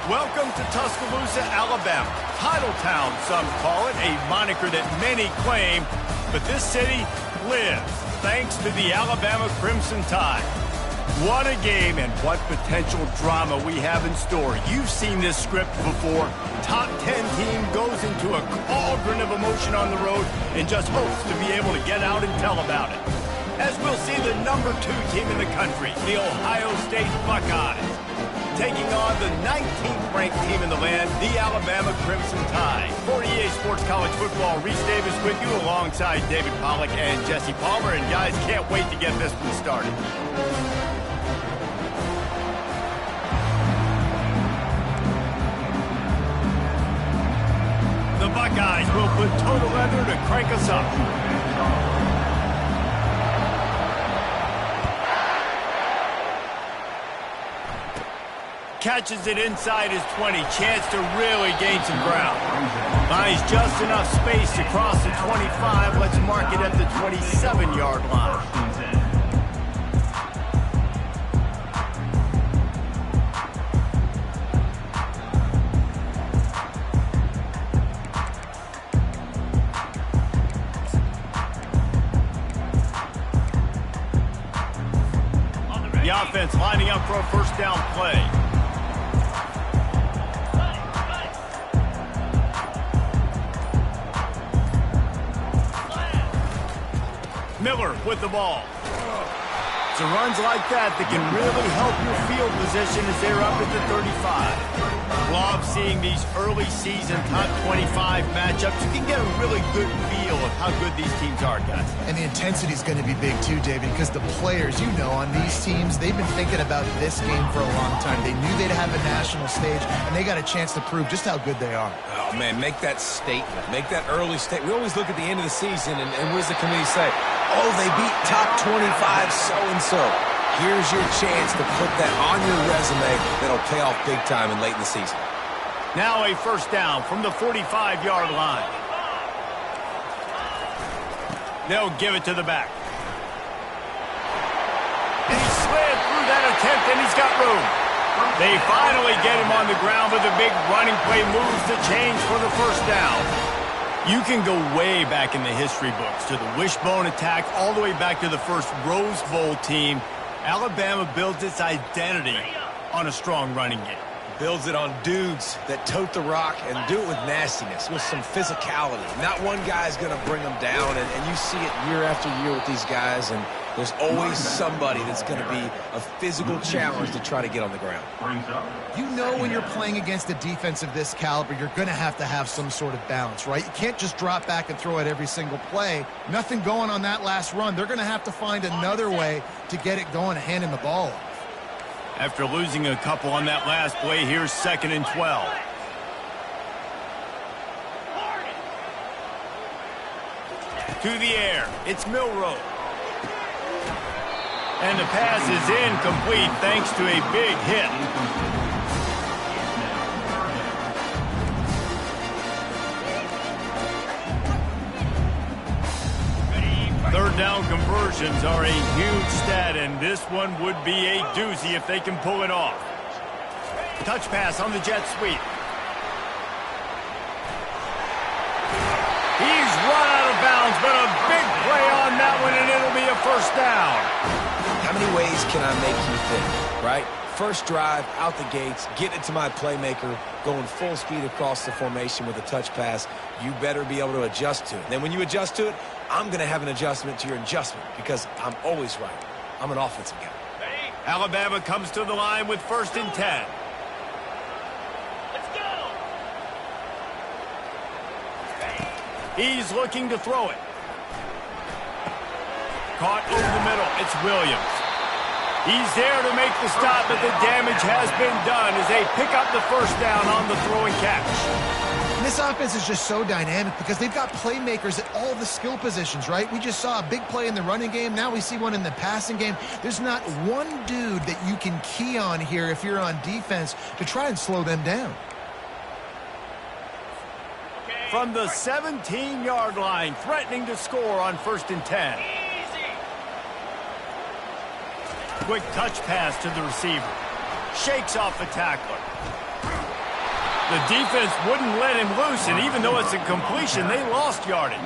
Welcome to Tuscaloosa, Alabama. Title Town, some call it, a moniker that many claim, but this city lives thanks to the Alabama Crimson Tide. What a game and what potential drama we have in store. You've seen this script before. Top 10 team goes into a cauldron of emotion on the road and just hopes to be able to get out and tell about it. As we'll see the number 2 team in the country, the Ohio State Buckeyes, taking on the 19th ranked team in the land, the Alabama Crimson Tide. For EA Sports College Football, Reese Davis with you alongside David Pollack and Jesse Palmer. And guys, can't wait to get this one started. The Buckeyes will put total leather to crank us up. Catches it inside his 20. Chance to really gain some ground. Buys just enough space to cross the 25. Let's mark it at the 27-yard line. The offense lining up for a first down play. Miller with the ball. It's runs like that can really help your field position as they're up at the 35. Love seeing these early season top 25 matchups. You can get a really good feel of how good these teams are, guys. And the intensity is going to be big too, David, because the players, you know, on these teams, they've been thinking about this game for a long time. They knew they'd have a national stage, and they got a chance to prove just how good they are. Oh, man, make that statement. Make that early statement. We always look at the end of the season, and what does the committee say? Oh, they beat top 25 so-and-so. Here's your chance to put that on your resume that'll pay off big time and late in the season. Now a first down from the 45-yard line. They'll give it to the back. And he slid through that attempt, and he's got room. They finally get him on the ground with a big running play, moves the chains for the first down. You can go way back in the history books to the wishbone attack, all the way back to the first Rose Bowl team. Alabama builds its identity on a strong running game. Builds it on dudes that tote the rock and do it with nastiness, with some physicality. Not one guy's going to bring them down, and you see it year after year with these guys, and there's always somebody that's going to be a physical challenge to try to get on the ground. You know when you're playing against a defense of this caliber, you're going to have some sort of balance, right? You can't just drop back and throw it every single play. Nothing going on that last run. They're going to have to find another way to get it going, handing the ball off. After losing a couple on that last play, here's 2nd and 12. To the air, it's Milroe. And the pass is incomplete thanks to a big hit. Third down conversions are a huge stat, and this one would be a doozy if they can pull it off. Touch pass on the jet sweep. He's run out of bounds, but a big play on that one, and it'll be a first down. How many ways can I make you think, right? First drive, out the gates, get it to my playmaker, going full speed across the formation with a touch pass. You better be able to adjust to it. Then when you adjust to it, I'm going to have an adjustment to your adjustment because I'm always right. I'm an offensive guy. Alabama comes to the line with 1st and 10. Let's go. He's looking to throw it. Caught over the middle. It's Williams. He's there to make the stop, but the damage has been done as they pick up the first down on the throw and catch. And this offense is just so dynamic because they've got playmakers at all the skill positions, right? We just saw a big play in the running game. Now we see one in the passing game. There's not one dude that you can key on here if you're on defense to try and slow them down. From the 17-yard line, threatening to score on 1st and 10. Quick touch pass to the receiver. Shakes off the tackler. The defense wouldn't let him loose, and even though it's a completion, they lost yardage.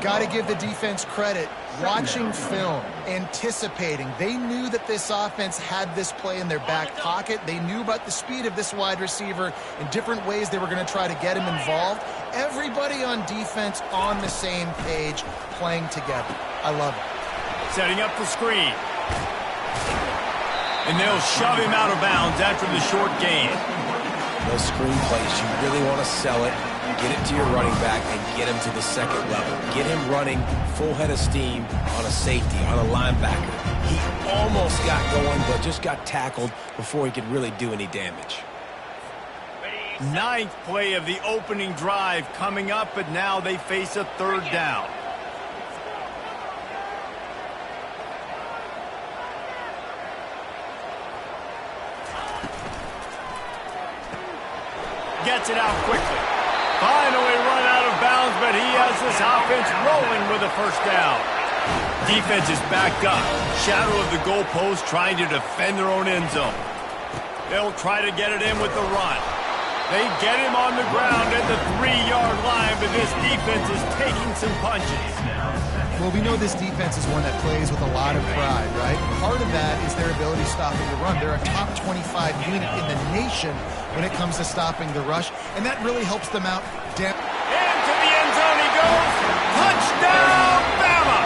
Got to give the defense credit. Watching film, anticipating. They knew that this offense had this play in their back pocket. They knew about the speed of this wide receiver and different ways they were going to try to get him involved. Everybody on defense on the same page, playing together. I love it. Setting up the screen. And they'll shove him out of bounds after the short gain. Those screen plays, you really want to sell it, get it to your running back, and get him to the second level. Get him running full head of steam on a safety, on a linebacker. He almost got going, but just got tackled before he could really do any damage. Ninth play of the opening drive coming up, but now they face a third down. Gets it out quickly. Finally run out of bounds, but he has this offense rolling with a first down. Defense is backed up. Shadow of the goalpost trying to defend their own end zone. They'll try to get it in with the run. They get him on the ground at the 3-yard line, but this defense is taking some punches. Well, we know this defense is one that plays with a lot of pride, right? Part of that is their ability stopping the run. They're a top 25 unit in the nation when it comes to stopping the rush, and that really helps them out. Into the end zone he goes. Touchdown, Bama!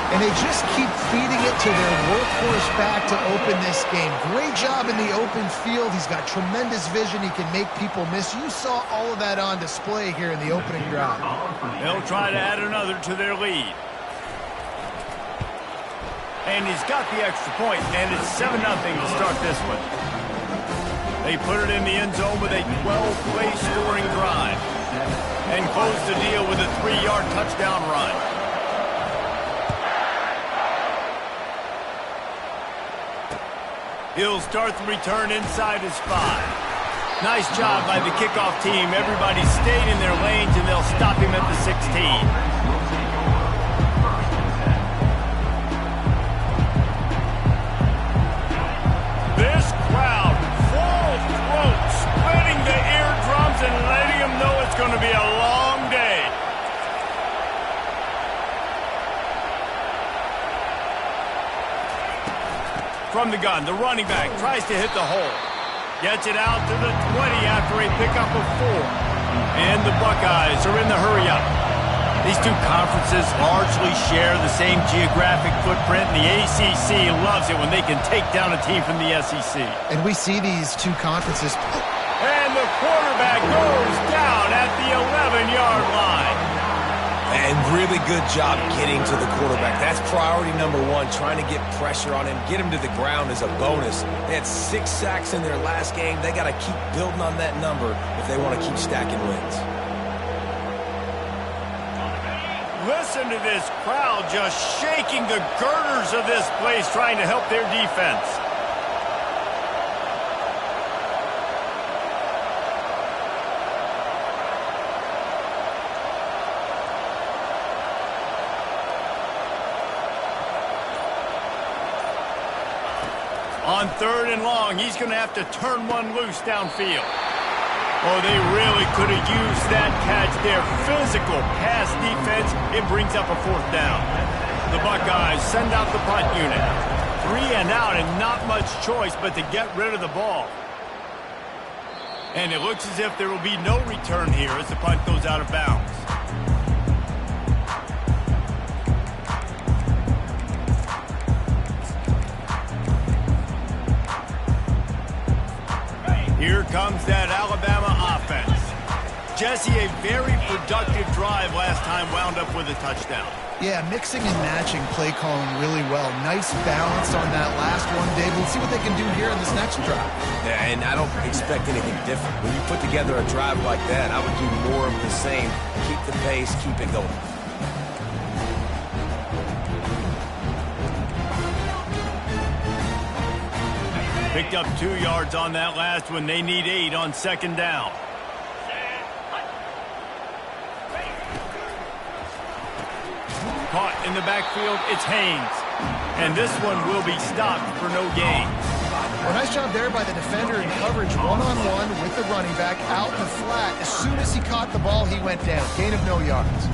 And they just keep feeding it to their workhorse back to open this game. Great job in the open field. He's got tremendous vision. He can make people miss. You saw all of that on display here in the opening drive. They'll try to add another to their lead. And he's got the extra point, and it's 7-0 to start this one. They put it in the end zone with a 12-play scoring drive and close the deal with a 3-yard touchdown run. He'll start the return inside his 5. Nice job by the kickoff team. Everybody stayed in their lanes, and they'll stop him at the 16. And letting him know it's going to be a long day. From the gun, the running back tries to hit the hole. Gets it out to the 20 after a pickup of 4. And the Buckeyes are in the hurry-up. These two conferences largely share the same geographic footprint, and the ACC loves it when they can take down a team from the SEC. And we see these two conferences. And the quarterback goes down at the 11-yard line. And really good job getting to the quarterback. That's priority number 1, trying to get pressure on him, get him to the ground as a bonus. They had 6 sacks in their last game. They got to keep building on that number if they want to keep stacking wins. Listen to this crowd just shaking the girders of this place, trying to help their defense. On 3rd and long, he's going to have to turn one loose downfield. Oh, they really could have used that catch there. Physical pass defense. It brings up a 4th down. The Buckeyes send out the punt unit. 3 and out, and not much choice but to get rid of the ball. And it looks as if there will be no return here as the punt goes out of bounds. Here comes that Alabama offense. Jesse, a very productive drive last time, wound up with a touchdown. Yeah, mixing and matching play calling really well. Nice balance on that last one, Dave. We'll see what they can do here in this next drive. Yeah, and I don't expect anything different. When you put together a drive like that, I would do more of the same. Keep the pace, keep it going. Picked up 2 yards on that last one. They need 8 on 2nd down. Caught in the backfield, it's Haynes. And this one will be stopped for no gain. Well, nice job there by the defender in coverage one-on-one with the running back out in the flat. As soon as he caught the ball, he went down. Gain of no yards.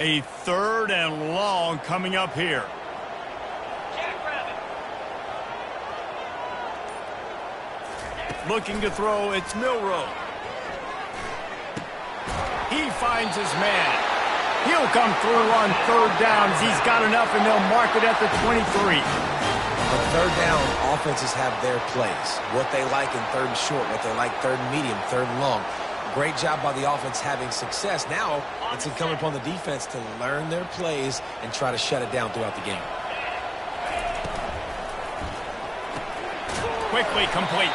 A 3rd and long coming up here. Looking to throw, it's Milroe. He finds his man. He'll come through on 3rd downs. He's got enough, and they'll mark it at the 23. On 3rd down, offenses have their plays. What they like in 3rd and short, what they like 3rd and medium, 3rd and long. Great job by the offense having success. Now it's incumbent upon the defense to learn their plays and try to shut it down throughout the game. Quickly complete.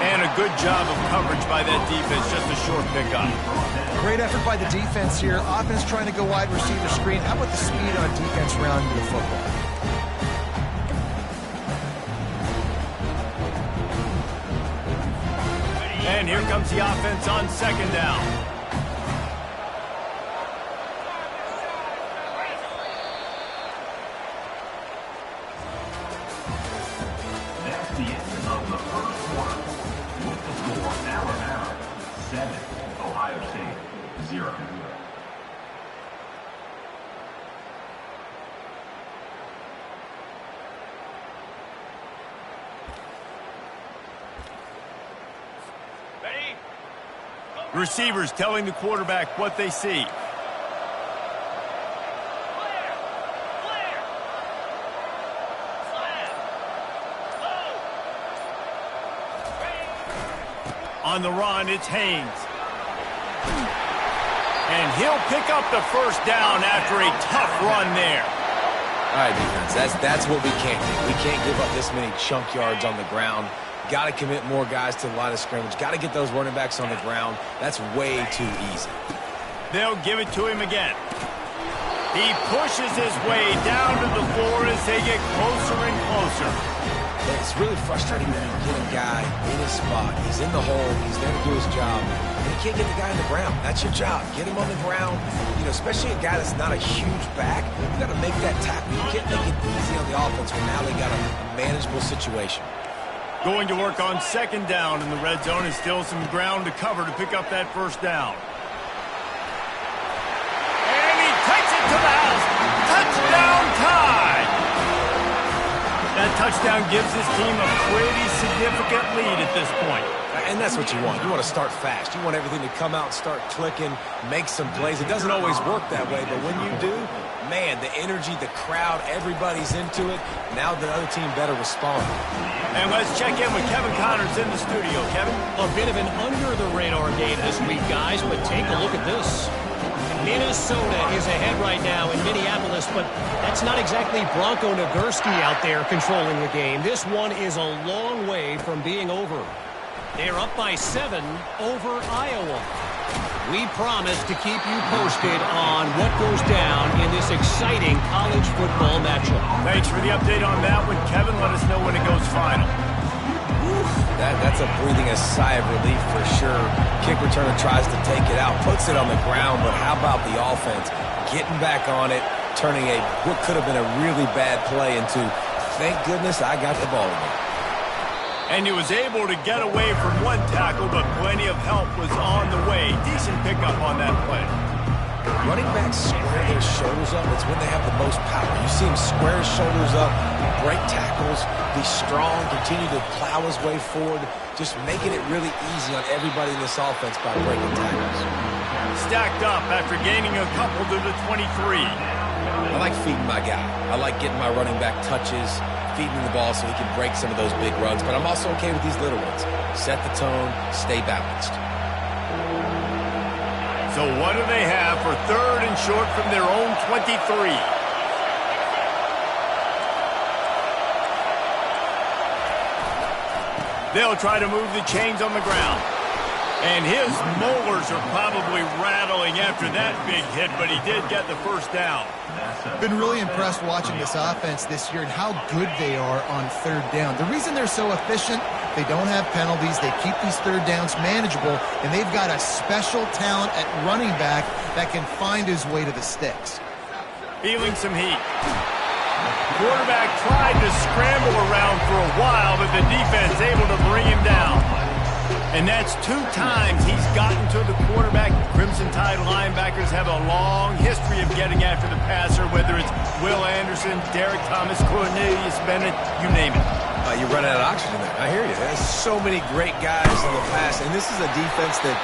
And a good job of coverage by that defense. Just a short pickup. Great effort by the defense here. Offense trying to go wide receiver screen. How about the speed on defense rounding the football? And here comes the offense on 2nd down. That's the end of the 1st quarter. With the score, Alabama 7, Ohio State 0. Receivers telling the quarterback what they see. On the run, it's Haynes. And he'll pick up the 1st down after a tough run there. All right, defense, that's what we can't do. We can't give up this many chunk yards on the ground. Got to commit more guys to the line of scrimmage. Got to get those running backs on the ground. That's way too easy. They'll give it to him again. He pushes his way down to the floor as they get closer and closer. It's really frustrating when you get a guy in his spot. He's in the hole. He's there to do his job. And you can't get the guy on the ground. That's your job. Get him on the ground. You know, especially a guy that's not a huge back. You got to make that tackle. You can't make it easy on the offense when now they got a manageable situation. Going to work on 2nd down in the red zone, and still some ground to cover to pick up that 1st down. And he takes it to the house. Touchdown tie! That touchdown gives his team a pretty significant lead at this point. And that's what you want. You want to start fast. You want everything to come out and start clicking, make some plays. It doesn't always work that way, but when you do, man, the energy, the crowd, everybody's into it. Now the other team better respond. And let's check in with Kevin Connors in the studio. Kevin? A bit of an under-the-radar game this week, guys, but take a look at this. Minnesota is ahead right now in Minneapolis, but that's not exactly Bronco Nagurski out there controlling the game. This one is a long way from being over. They're up by 7 over Iowa. We promise to keep you posted on what goes down in this exciting college football matchup. Thanks for the update on that one, Kevin. Let us know when it goes final. That's a breathing a sigh of relief for sure. Kick returner tries to take it out, puts it on the ground, but how about the offense getting back on it, turning what could have been a really bad play into, thank goodness I got the ball again. And he was able to get away from one tackle, but plenty of help was on the way. Decent pickup on that play. Running backs square their shoulders up. It's when they have the most power. You see him square his shoulders up, break tackles, be strong, continue to plow his way forward, just making it really easy on everybody in this offense by breaking tackles. Stacked up after gaining a couple to the 23. I like feeding my guy. I like getting my running back touches, feeding the ball so he can break some of those big runs, but I'm also okay with these little ones. Set the tone, stay balanced. So what do they have for 3rd and short from their own 23? They'll try to move the chains on the ground. And his molars are probably rattling after that big hit, but he did get the first down. Been really impressed watching this offense this year and how good they are on third down. The reason they're so efficient, they don't have penalties, they keep these third downs manageable, and they've got a special talent at running back that can find his way to the sticks. Feeling some heat. Quarterback tried to scramble around for a while, but the defense able to bring him down. And that's 2 times he's gotten to the quarterback. Crimson Tide linebackers have a long history of getting after the passer, whether it's Will Anderson, Derek Thomas, Cornelius Bennett, you name it. You're running out of oxygen there. I hear you. There's so many great guys in the past, and this is a defense that,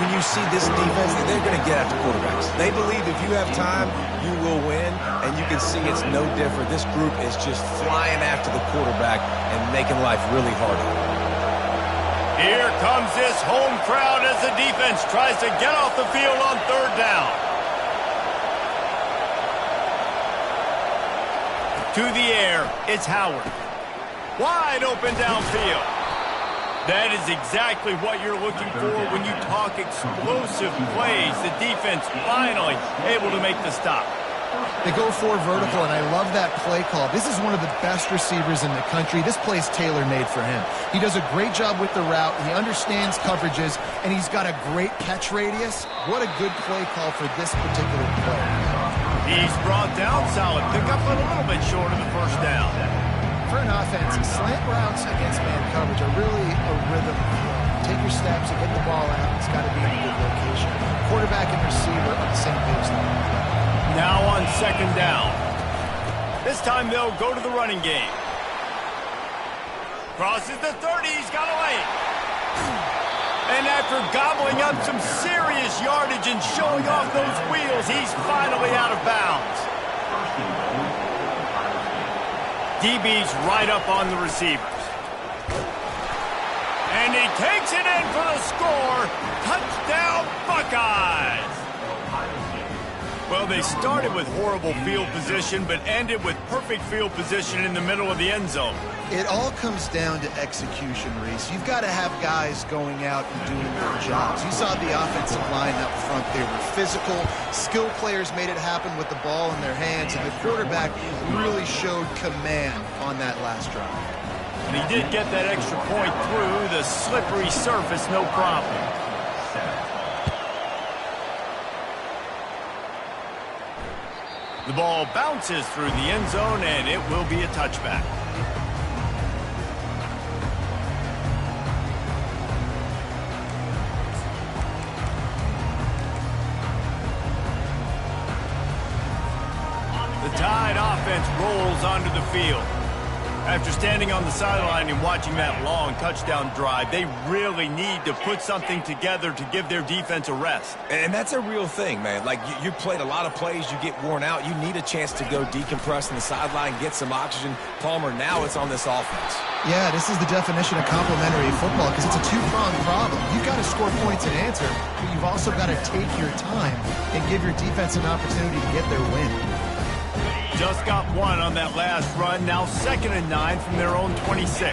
when you see this defense, they're going to get after quarterbacks. They believe if you have time, you will win, and you can see it's no different. This group is just flying after the quarterback and making life really hard on them. Here comes this home crowd as the defense tries to get off the field on third down. To the air, it's Howard. Wide open downfield. That is exactly what you're looking for when you talk explosive plays. The defense finally able to make the stop. They go 4 vertical, and I love that play call. This is one of the best receivers in the country. This play is tailor-made for him. He does a great job with the route. He understands coverages, and he's got a great catch radius. What a good play call for this particular play. He's brought down solid pickup, but a little bit short of the first down. For an offense, slant routes against man coverage are really a rhythm. Take your steps and get the ball out. It's got to be in a good location. Quarterback and receiver on the same page. Now on second down. This time they'll go to the running game. Crosses the 30, he's got away. And after gobbling up some serious yardage and showing off those wheels, he's finally out of bounds. DB's right up on the receivers. And he takes it in for the score. Touchdown, Buckeyes! Well, they started with horrible field position, but ended with perfect field position in the middle of the end zone. It all comes down to execution, Reese. You've got to have guys going out and doing their jobs. You saw the offensive line up front. They were physical. Skill players made it happen with the ball in their hands, and the quarterback really showed command on that last drive. And he did get that extra point through the slippery surface, no problem. The ball bounces through the end zone, and it will be a touchback. The Tide offense rolls onto the field. After standing on the sideline and watching that long touchdown drive, they really need to put something together to give their defense a rest. And that's a real thing, man. Like, you played a lot of plays, you get worn out. You need a chance to go decompress on the sideline, get some oxygen. Palmer, now it's on this offense. Yeah, this is the definition of complementary football because it's a two-pronged problem. You've got to score points and answer, but you've also got to take your time and give your defense an opportunity to get their win. Just got one on that last run. Now 2nd and 9 from their own 26.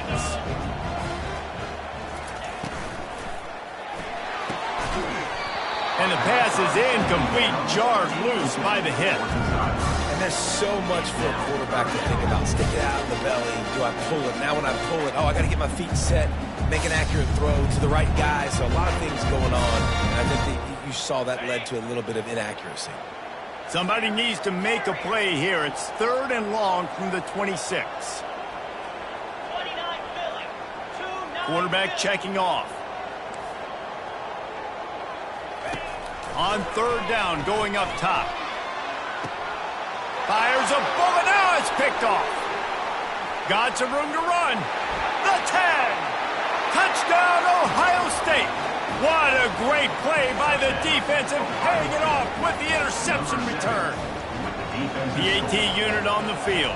And the pass is incomplete, jarred loose by the hit. And there's so much for a quarterback to think about. Stick it out in the belly. Do I pull it? Now when I pull it, I got to get my feet set, make an accurate throw to the right guy. So a lot of things going on. And I think that you saw that led to a little bit of inaccuracy. Somebody needs to make a play here. It's 3rd and long from the 26. Quarterback checking off. On 3rd down, going up top. Fires a bullet. Now it's picked off. Got some room to run. The 10. Touchdown, Ohio State. What a great play by the defense and paying it off with the interception return. The AT unit on the field.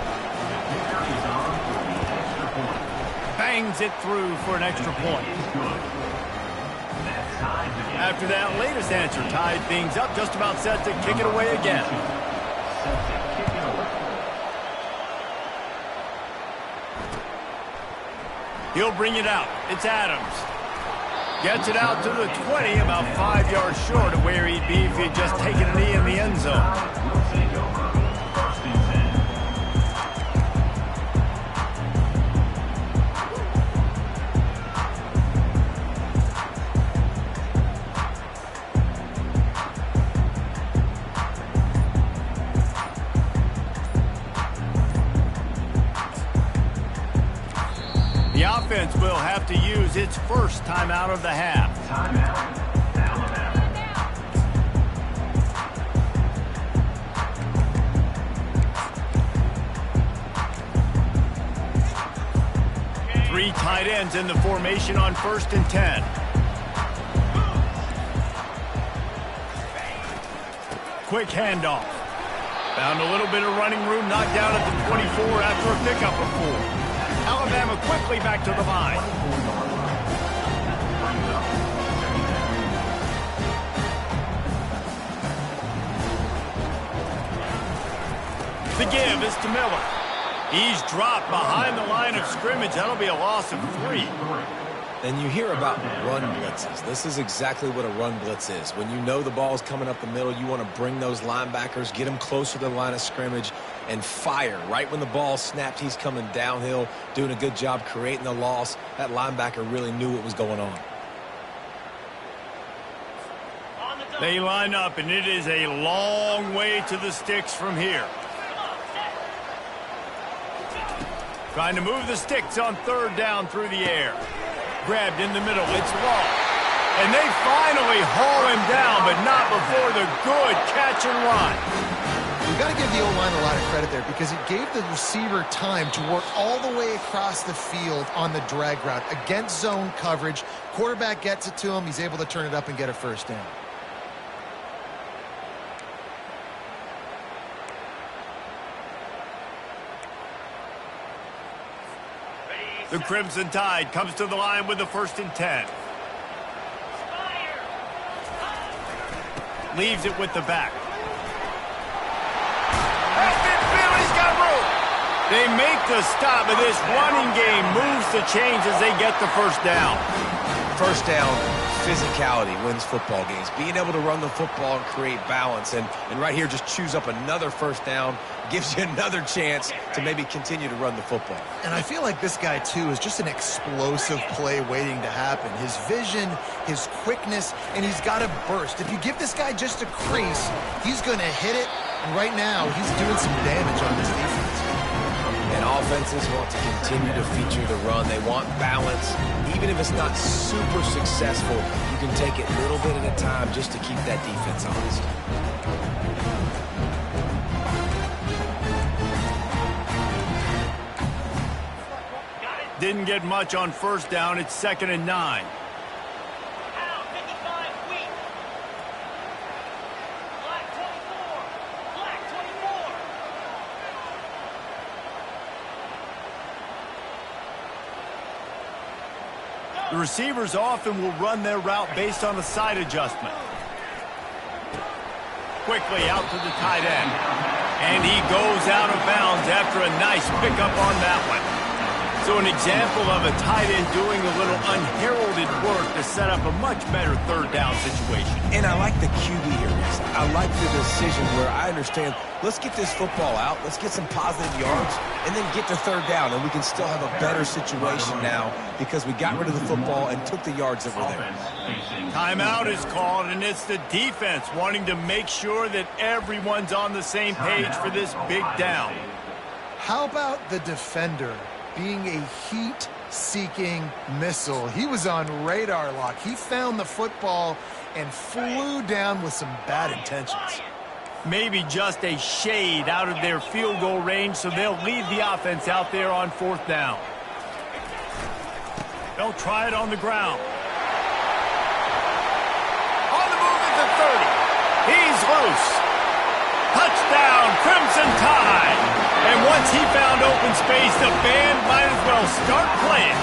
Bangs it through for an extra point. After that latest answer, tied things up, just about set to kick it away again. He'll bring it out. It's Adams. Gets it out to the 20, about 5 yards short of where he'd be if he'd just taken a knee in the end zone. Will take over. First and 10. The offense will have to use its first timeout of the half. Timeout, Alabama. 3 tight ends in the formation on 1st and 10. Quick handoff. Found a little bit of running room, knocked down at the 24 after a pickup of 4. Alabama quickly back to the line. The give is to Miller. He's dropped behind the line of scrimmage. That'll be a loss of 3. And you hear about run blitzes. This is exactly what a run blitz is. When you know the ball's coming up the middle, you want to bring those linebackers, get them closer to the line of scrimmage, and fire. Right when the ball snapped, he's coming downhill, doing a good job creating the loss. That linebacker really knew what was going on. They line up, and it is a long way to the sticks from here. Trying to move the sticks on 3rd down through the air. Grabbed in the middle, it's long. And they finally haul him down, but not before the good catch and run. We've got to give the O-line a lot of credit there because it gave the receiver time to work all the way across the field on the drag route against zone coverage. Quarterback gets it to him. He's able to turn it up and get a first down. The Crimson Tide comes to the line with the 1st and 10. Leaves it with the back. He's got room. They make the stop, but this running game moves the chains as they get the first down. First down, physicality wins football games. Being able to run the football and create balance. And right here, just choose up another first down. Gives you another chance to maybe continue to run the football. And I feel like this guy, too, is just an explosive play waiting to happen. His vision, his quickness, and he's got a burst. If you give this guy just a crease, he's going to hit it. And right now, he's doing some damage on this defense. And offenses want to continue to feature the run. They want balance. Even if it's not super successful, you can take it little bit at a time just to keep that defense honest. Didn't get much on 1st down. It's 2nd and 9. The receivers often will run their route based on a side adjustment. Quickly out to the tight end. And he goes out of bounds after a nice pickup on that one. So an example of a tight end doing a little unheralded work to set up a much better 3rd down situation. And I like the QB here. I like the decision where I understand, let's get this football out, let's get some positive yards, and then get to 3rd down, and we can still have a better situation now because we got rid of the football and took the yards that were there. Timeout is called, and it's the defense wanting to make sure that everyone's on the same page for this big down. How about the defender being a heat-seeking missile? He was on radar lock. He found the football and flew down with some bad intentions. Maybe just a shade out of their field goal range, so they'll leave the offense out there on 4th down. They'll try it on the ground. On the move at the 30. He's loose. Touchdown, Crimson Tide. And once he found open space, the band might as well start playing.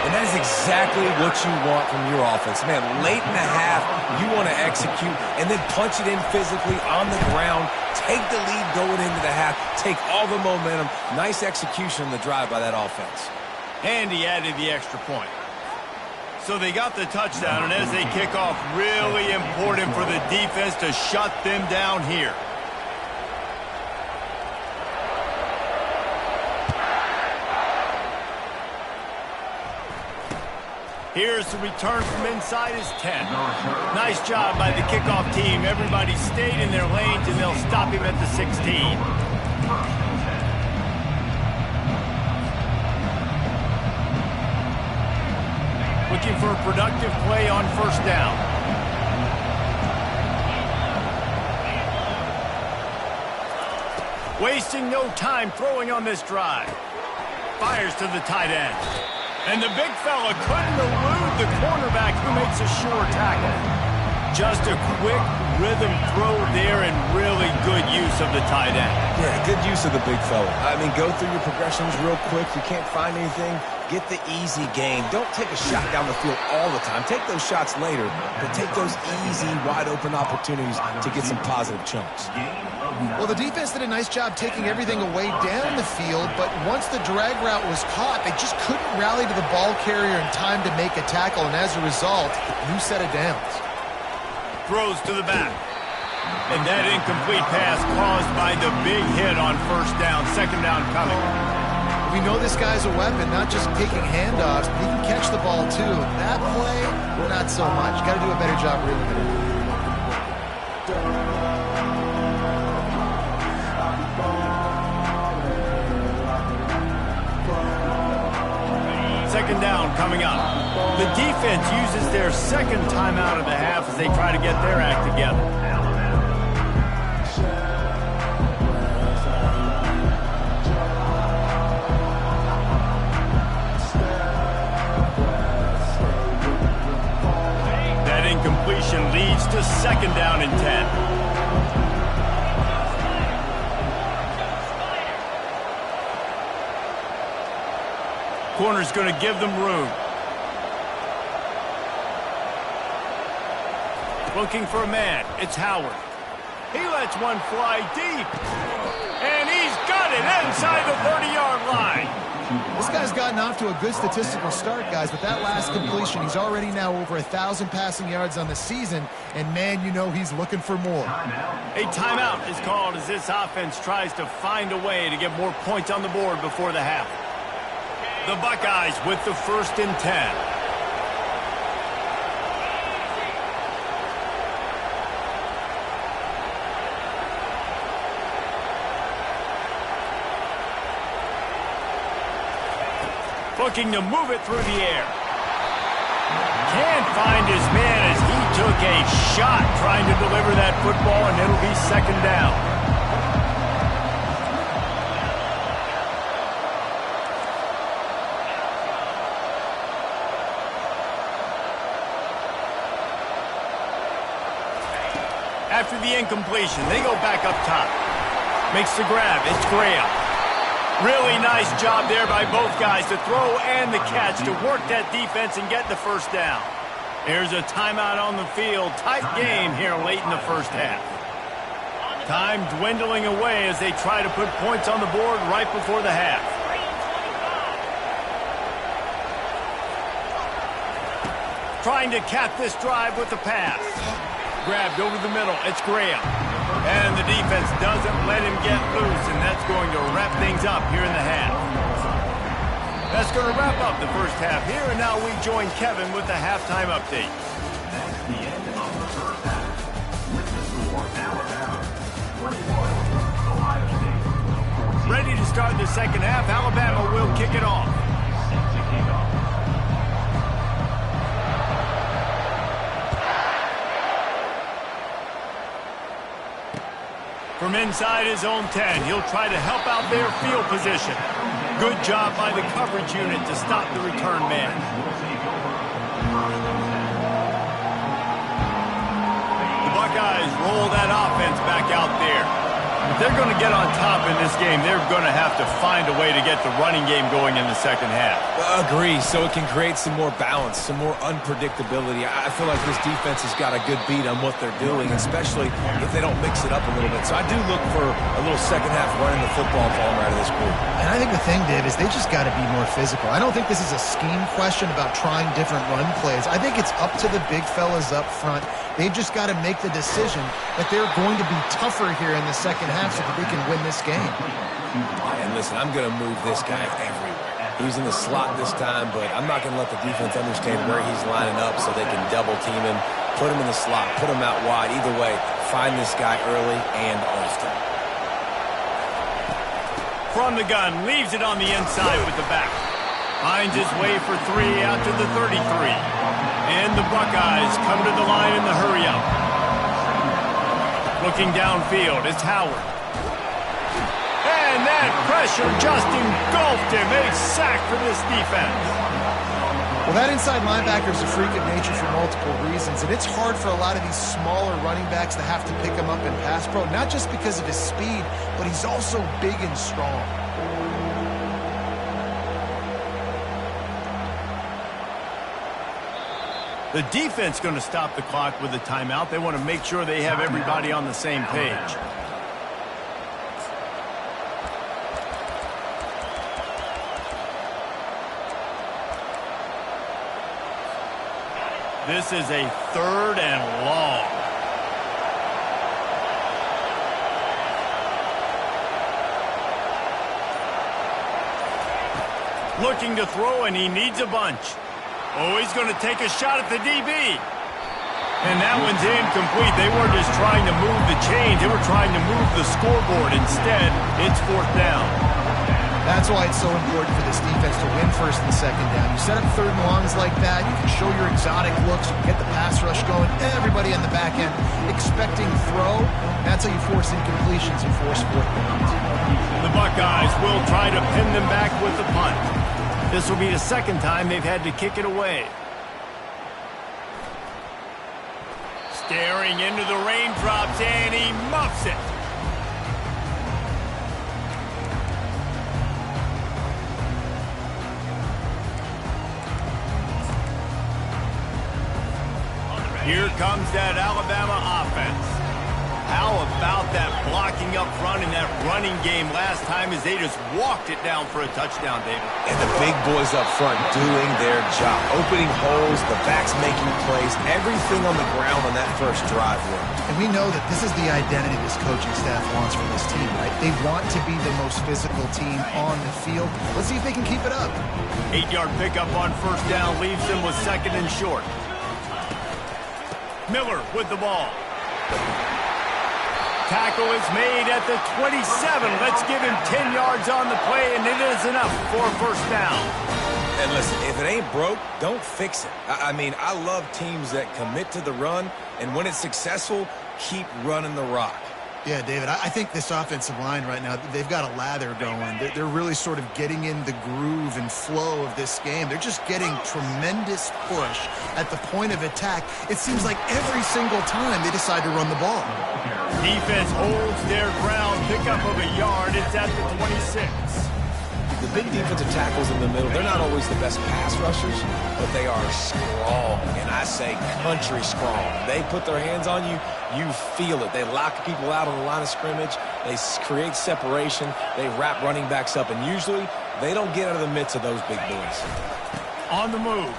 And that is exactly what you want from your offense. Man, late in the half, you want to execute and then punch it in physically on the ground, take the lead going into the half, take all the momentum. Nice execution on the drive by that offense. And he added the extra point. So they got the touchdown, and as they kick off, really important for the defense to shut them down here. Here's the return from inside his 10. Nice job by the kickoff team. Everybody stayed in their lanes, and they'll stop him at the 16. Looking for a productive play on first down. Wasting no time throwing on this drive. Fires to the tight end. And the big fella couldn't elude the cornerback who makes a sure tackle. Just a quick rhythm throw there and really good use of the tight end. Yeah, good use of the big fella. I mean, go through your progressions real quick. You can't find anything. Get the easy gain. Don't take a shot down the field all the time. Take those shots later, but take those easy, wide-open opportunities to get some positive chunks. Well, the defense did a nice job taking everything away down the field, but once the drag route was caught, they just couldn't rally to the ball carrier in time to make a tackle, and as a result, new set of downs. Throws to the back. And that incomplete pass caused by the big hit on first down. Second down coming. We know this guy's a weapon, not just taking handoffs, but he can catch the ball too. That play, not so much. Got to do a better job reeling it in. Second down coming up. The defense uses their second timeout of the half as they try to get their act together. That incompletion leads to second down and 10. Corner's going to give them room. Looking for a man. It's Howard. He lets one fly deep. And he's got it inside the 30-yard line. This guy's gotten off to a good statistical start, guys, but that last completion, he's already now over 1,000 passing yards on the season, and man, you know he's looking for more. A timeout is called as this offense tries to find a way to get more points on the board before the half. The Buckeyes with the first and 10. Looking to move it through the air. Can't find his man as he took a shot trying to deliver that football, and it'll be second down. After the incompletion, they go back up top. Makes the grab. It's Graham. Really nice job there by both guys to throw and the catch to work that defense and get the first down. There's a timeout on the field. Tight game here late in the first half. Time dwindling away as they try to put points on the board right before the half. Trying to cap this drive with the pass. Grabbed over the middle. It's Graham. And the defense doesn't let him get loose, and that's going to wrap things up here in the half. That's going to wrap up the first half here, and now we join Kevin with the halftime update. That's the end of the first half. With the score, Alabama 21, Ohio State 14. Ready to start the second half. Alabama will kick it off. Set to kick off. From inside his own 10, he'll try to help out their field position. Good job by the coverage unit to stop the return man. The Buckeyes roll that offense back out there. If they're going to get on top in this game, they're going to have to find a way to get the running game going in the second half. Agree, so it can create some more balance, some more unpredictability. I feel like this defense has got a good beat on what they're doing, especially if they don't mix it up a little bit. So I do look for a little second half running the football falling out of this group. And I think the thing, Dave, is they just got to be more physical. I don't think this is a scheme question about trying different run plays. I think it's up to the big fellas up front. They've just got to make the decision that they're going to be tougher here in the second half so that they can win this game. And listen, I'm going to move this guy everywhere. He's in the slot this time, but I'm not going to let the defense understand where he's lining up so they can double team him, put him in the slot, put him out wide. Either way, find this guy early and often. From the gun, leaves it on the inside with the back. Finds his way for 3 out to the 33. And the Buckeyes come to the line in the hurry-up. Looking downfield, it's Howard. And that pressure just engulfed him. A sack for this defense. Well, that inside linebacker is a freak of nature for multiple reasons, and it's hard for a lot of these smaller running backs to have to pick him up in pass pro, not just because of his speed, but he's also big and strong. The defense going to stop the clock with a timeout. They want to make sure they have everybody on the same page. This is a 3rd and long. Looking to throw, and he needs a bunch. Oh, he's going to take a shot at the DB. And that one's incomplete. They weren't just trying to move the chains. They were trying to move the scoreboard. Instead, it's 4th down. That's why it's so important for this defense to win 1st and 2nd down. You set up 3rd and longs like that, you can show your exotic looks, you can get the pass rush going, everybody on the back end expecting throw. That's how you force incompletions and force 4th downs. The Buckeyes will try to pin them back with the punt. This will be the 2nd time they've had to kick it away. Staring into the raindrops, and he muffs it. Here comes that Alabama offense. How about that blocking up front and that running game last time as they just walked it down for a touchdown, David? And the big boys up front doing their job. Opening holes, the backs making plays, everything on the ground on that first drive worked. And we know that this is the identity this coaching staff wants for this team, right? They want to be the most physical team on the field. Let's see if they can keep it up. 8-yard pickup on 1st down leaves them with 2nd and short. Miller with the ball. Tackle is made at the 27. Let's give him 10 yards on the play, and it is enough for a 1st down. And listen, if it ain't broke, don't fix it. I mean, I love teams that commit to the run, and when it's successful, keep running the rock. Yeah, David, I think this offensive line right now, they've got a lather going. They're really sort of getting in the groove and flow of this game. They're just getting tremendous push at the point of attack. It seems like every single time they decide to run the ball. Defense holds their ground, pickup of a yard. It's at the 26. The big defensive tackles in the middle, they're not always the best pass rushers, but they are strong, and I say country strong. They put their hands on you, you feel it. They lock people out on the line of scrimmage. They create separation. They wrap running backs up, and usually they don't get out of the midst of those big boys. On the move.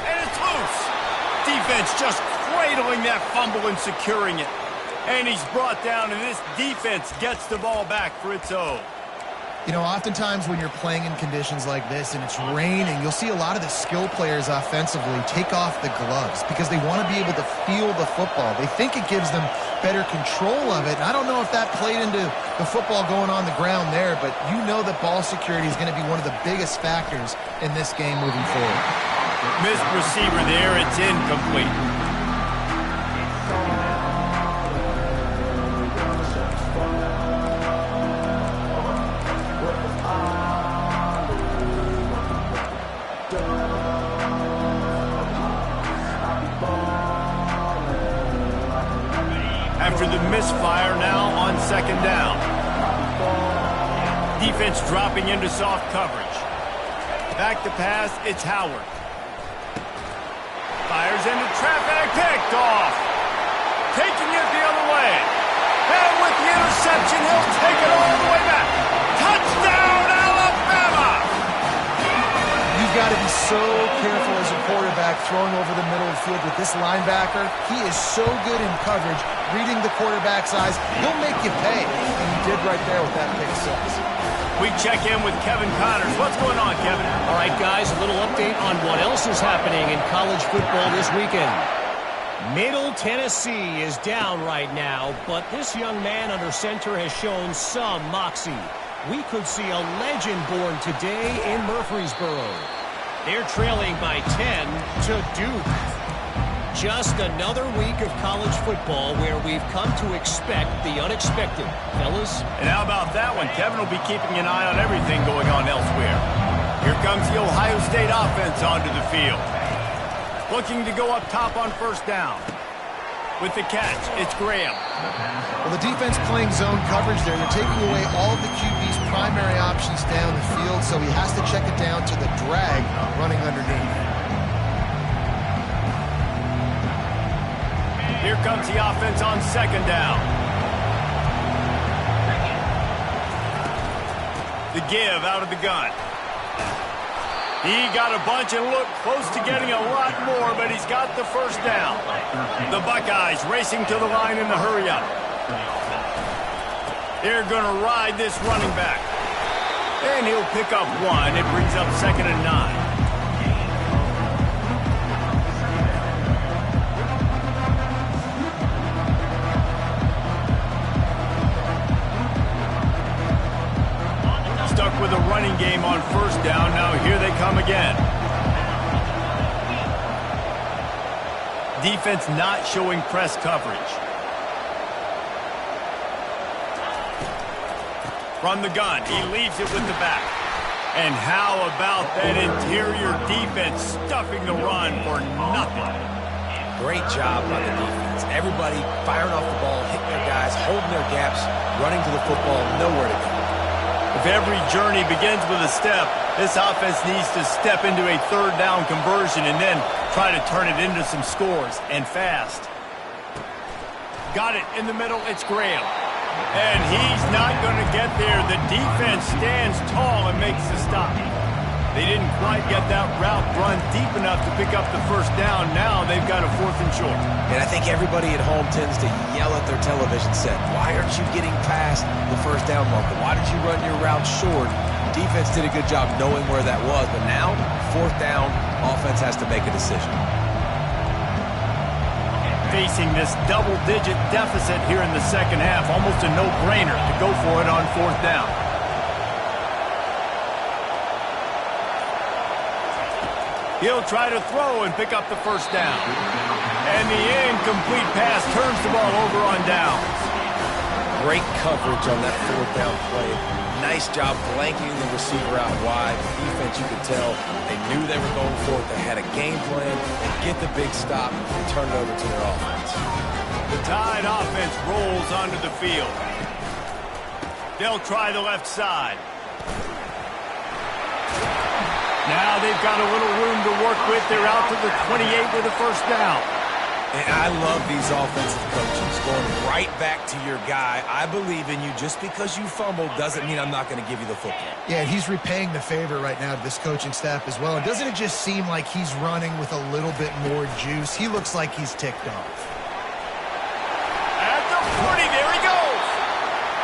And it's loose. Defense just cradling that fumble and securing it. And he's brought down, and this defense gets the ball back for its own. You know, oftentimes when you're playing in conditions like this and it's raining, you'll see a lot of the skill players offensively take off the gloves because they want to be able to feel the football. They think it gives them better control of it. And I don't know if that played into the football going on the ground there, but you know that ball security is going to be one of the biggest factors in this game moving forward. Missed receiver there. It's incomplete. After the misfire now on second down. Defense dropping into soft coverage. Back to pass, it's Howard. Fires into traffic, picked off. Taking it the other way. And with the interception, he'll take it all the way back. Touchdown, Alabama! You've got to be so careful as a quarterback throwing over the middle of the field with this linebacker. He is so good in coverage, reading the quarterback's eyes. He'll make you pay, and he did right there with that pick six. We check in with Kevin Connors. What's going on, Kevin? All right, guys, a little update on what else is happening in college football this weekend. Middle Tennessee is down right now, but this young man under center has shown some moxie. We could see a legend born today in Murfreesboro. They're trailing by 10 to Duke. Just another week of college football where we've come to expect the unexpected. Fellas? And how about that one? Kevin will be keeping an eye on everything going on elsewhere. Here comes the Ohio State offense onto the field. Looking to go up top on first down. With the catch, it's Graham. Well, the defense playing zone coverage there. They're taking away all of the QB's primary options down the field, so he has to check it down to the drag running underneath. Here comes the offense on second down. The give out of the gun. He got a bunch and looked close to getting a lot more, but he's got the first down. The Buckeyes racing to the line in the hurry-up. They're going to ride this running back. And he'll pick up one. It brings up 2nd and 9. Stuck with a running game on first down. Now here they come again. Defense not showing press coverage. From the gun, he leaves it with the back. And how about that interior defense stuffing the run for nothing? Great job by the defense. Everybody firing off the ball, hitting their guys, holding their gaps, running to the football, nowhere to go. If every journey begins with a step, this offense needs to step into a third down conversion and then try to turn it into some scores, and fast. Got it in the middle, it's Graham. And he's not going to get there. The defense stands tall and makes the stop. They didn't quite get that route run deep enough to pick up the first down. Now they've got a 4th and short. And I think everybody at home tends to yell at their television set, why aren't you getting past the first down marker? Why did you run your route short? Defense did a good job knowing where that was, but now, 4th down, offense has to make a decision. Facing this double-digit deficit here in the second half, almost a no-brainer to go for it on 4th down. He'll try to throw and pick up the first down. And the incomplete pass turns the ball over on downs. Great coverage on that 4th down play. Nice job blanketing the receiver out wide. The defense, you could tell, they knew they were going for it. They had a game plan. They get the big stop and turn it over to their offense. The Tide offense rolls onto the field. They'll try the left side. Now they've got a little room to work with. They're out to the 28 with the first down. And I love these offensive coaches going right back to your guy. I believe in you. Just because you fumbled doesn't mean I'm not going to give you the football. Yeah, he's repaying the favor right now to this coaching staff as well. And doesn't it just seem like he's running with a little bit more juice? He looks like he's ticked off. At the 40, there he goes.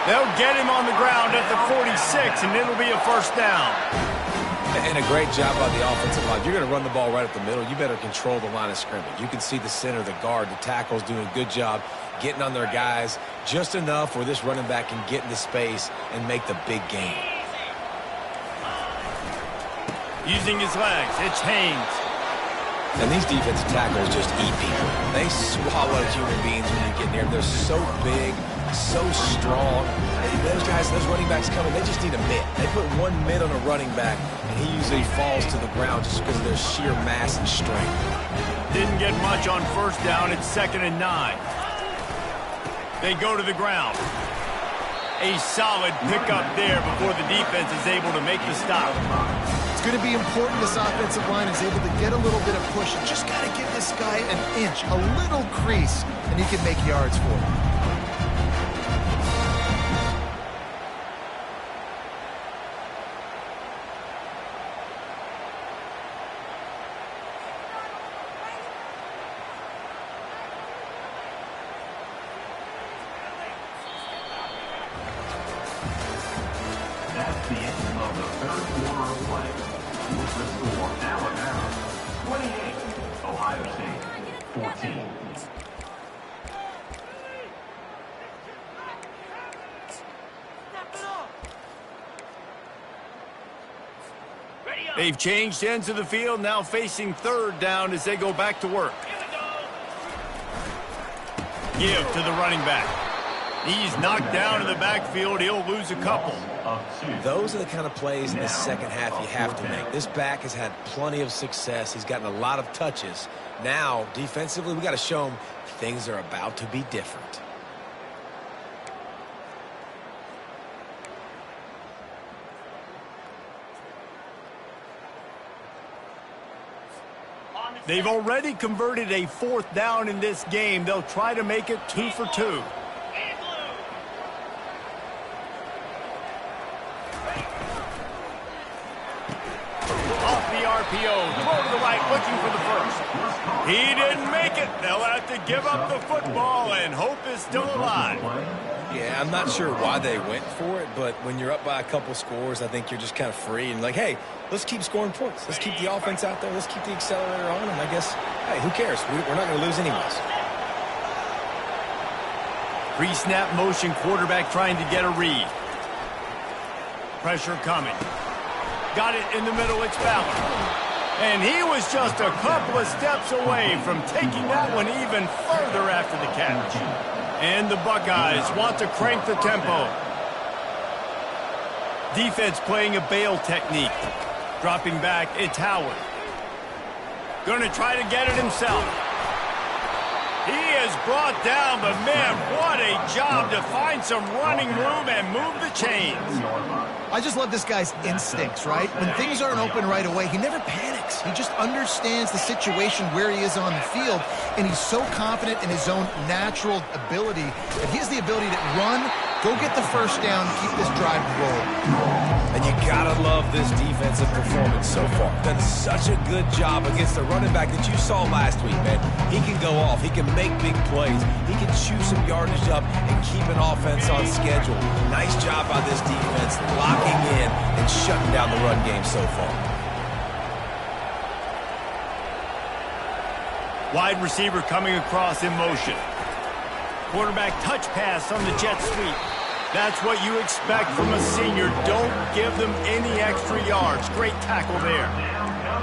They'll get him on the ground at the 46, and it'll be a first down. And a great job by the offensive line. You're going to run the ball right up the middle. You better control the line of scrimmage. You can see the center, the guard, the tackles doing a good job getting on their guys just enough where this running back can get into space and make the big game. Using his legs, it's Haynes. And these defensive tackles just eat people. They swallow human beings when you get near them. They're so big, so strong. And those guys, those running backs coming, they just need a mitt. They put one mitt on a running back, and he usually falls to the ground just because of their sheer mass and strength. Didn't get much on first down. It's 2nd and 9. They go to the ground. A solid pickup there before the defense is able to make the stop. It's going to be important this offensive line is able to get a little bit of push. You just got to give this guy an inch, a little crease, and he can make yards for him. That's the end of the third quarter of play. With the score, Alabama 28, Ohio State 14. They've changed ends of the field, now facing third down as they go back to work. Give to the running back. He's knocked down in the backfield. He'll lose a couple. Those are the kind of plays in the second half you have to make. This back has had plenty of success. He's gotten a lot of touches. Now, defensively, we got to show him things are about to be different. They've already converted a fourth down in this game. They'll try to make it 2 for 2. Off the RPO, throw to the right, looking for the first. He didn't make it. They'll have to give up the football, and hope is still alive. Yeah, I'm not sure why they went for it, but when you're up by a couple scores, I think you're just kind of free and like, hey, let's keep scoring points. Let's keep the offense out there. Let's keep the accelerator on, and I guess, hey, who cares? We're not going to lose anyways. Pre-snap motion, quarterback trying to get a read. Pressure coming. Got it in the middle, it's Ballard. And he was just a couple of steps away from taking that one even further after the catch. And the Buckeyes want to crank the tempo. Defense playing a bail technique. Dropping back, it's Howard. Going to try to get it himself. He has brought down the man. What a job to find some running room and move the chains. I just love this guy's instincts, right? When things aren't open right away, he never panics. He just understands the situation where he is on the field, and he's so confident in his own natural ability that he has the ability to run, go get the first down, keep this drive rolling. And you gotta love this defensive performance so far. Done such a good job against the running back that you saw last week, man. He can go off. He can make big plays. He can chew some yardage up and keep an offense on schedule. Nice job by this defense locking in and shutting down the run game so far. Wide receiver coming across in motion. Quarterback touch pass on the jet sweep. That's what you expect from a senior. Don't give them any extra yards. Great tackle there.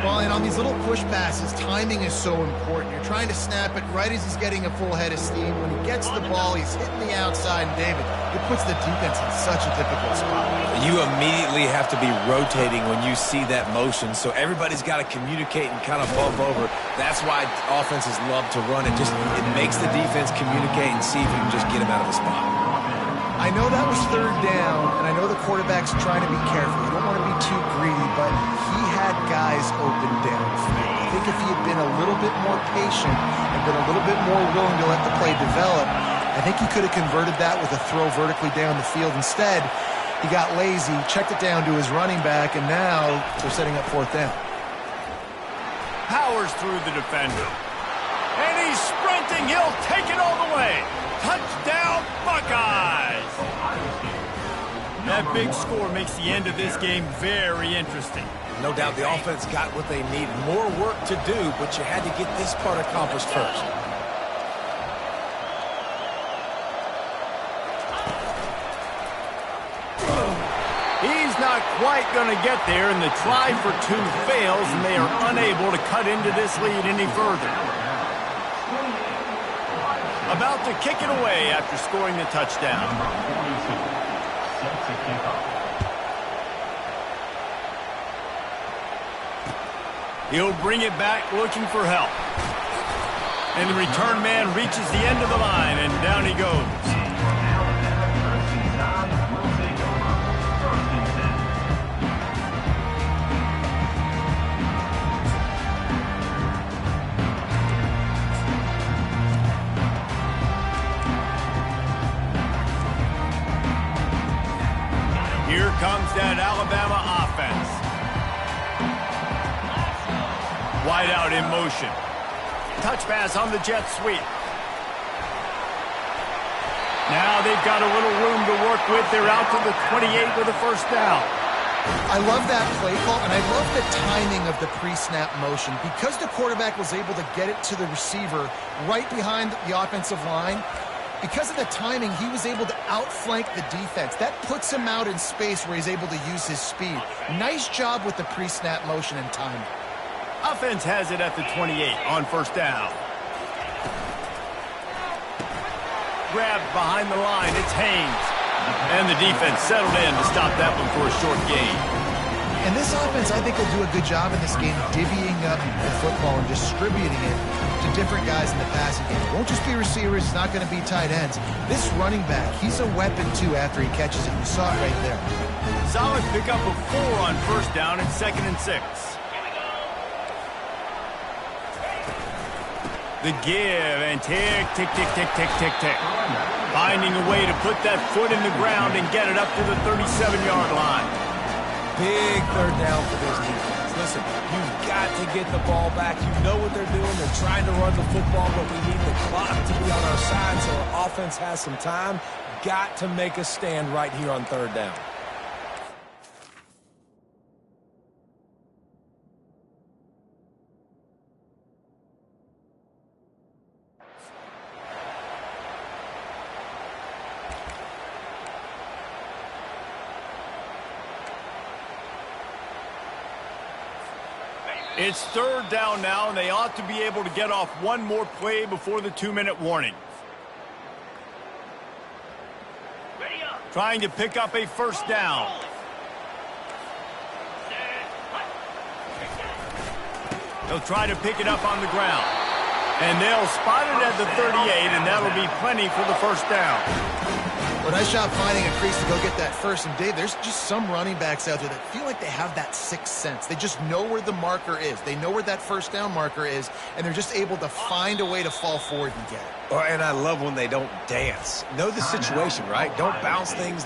Well, and on these little push passes, timing is so important. You're trying to snap it right as he's getting a full head of steam. When he gets the ball, he's hitting the outside, and David, it puts the defense in such a difficult spot. You immediately have to be rotating when you see that motion, so everybody's got to communicate and kind of bump over. That's why offenses love to run it. It makes the defense communicate and see if you can just get him out of the spot. I know that was third down, and I know the quarterback's trying to be careful. You don't want to be too greedy, but he had guys open downfield. I think if he had been a little bit more patient and been a little bit more willing to let the play develop, I think he could have converted that with a throw vertically down the field. Instead, he got lazy, checked it down to his running back, and now they're setting up fourth down. Powers through the defender. And he's sprinting. He'll take it all the way. Touchdown, Buckeyes! That big score makes the end of this game very interesting. No doubt the offense got what they need. More work to do, but you had to get this part accomplished first. He's not quite going to get there, and the try for two fails, and they are unable to cut into this lead any further. About to kick it away after scoring the touchdown. He'll bring it back looking for help. And the return man reaches the end of the line, and down he goes. comes that Alabama offense. Wide out in motion. Touch pass on the jet sweep. Now they've got a little room to work with. They're out to the 28 with a first down. I love that play call, and I love the timing of the pre-snap motion. Because the quarterback was able to get it to the receiver right behind the offensive line, because of the timing, he was able to outflank the defense. That puts him out in space where he's able to use his speed. Nice job with the pre-snap motion and timing. Offense has it at the 28 on first down. Grabbed behind the line, it's Haynes. And the defense settled in to stop that one for a short gain. And this offense, I think, will do a good job in this game divvying up the football and distributing it to different guys in the passing game. It won't just be receivers. It's not going to be tight ends. This running back, he's a weapon, too, after he catches it. You saw it right there. Solid pickup of 4 on first down and 2nd and 6. The give and tick, tick, tick, tick, tick, tick, tick. Finding a way to put that foot in the ground and get it up to the 37-yard line. Big third down for this defense. Listen, you've got to get the ball back. You know what they're doing. They're trying to run the football, but we need the clock to be on our side so our offense has some time. Got to make a stand right here on third down. It's third down now, and they ought to be able to get off one more play before the 2-minute warning. Trying to pick up a first down. They'll try to pick it up on the ground. And they'll spot it at the 38, and that'll be plenty for the first down. Well, nice job finding a crease to go get that first. And, Dave, there's just some running backs out there that feel like they have that sixth sense. They just know where the marker is. They know where that first down marker is, and they're just able to find a way to fall forward and get it. And I love when they don't dance. Know the situation, right? Don't bounce things.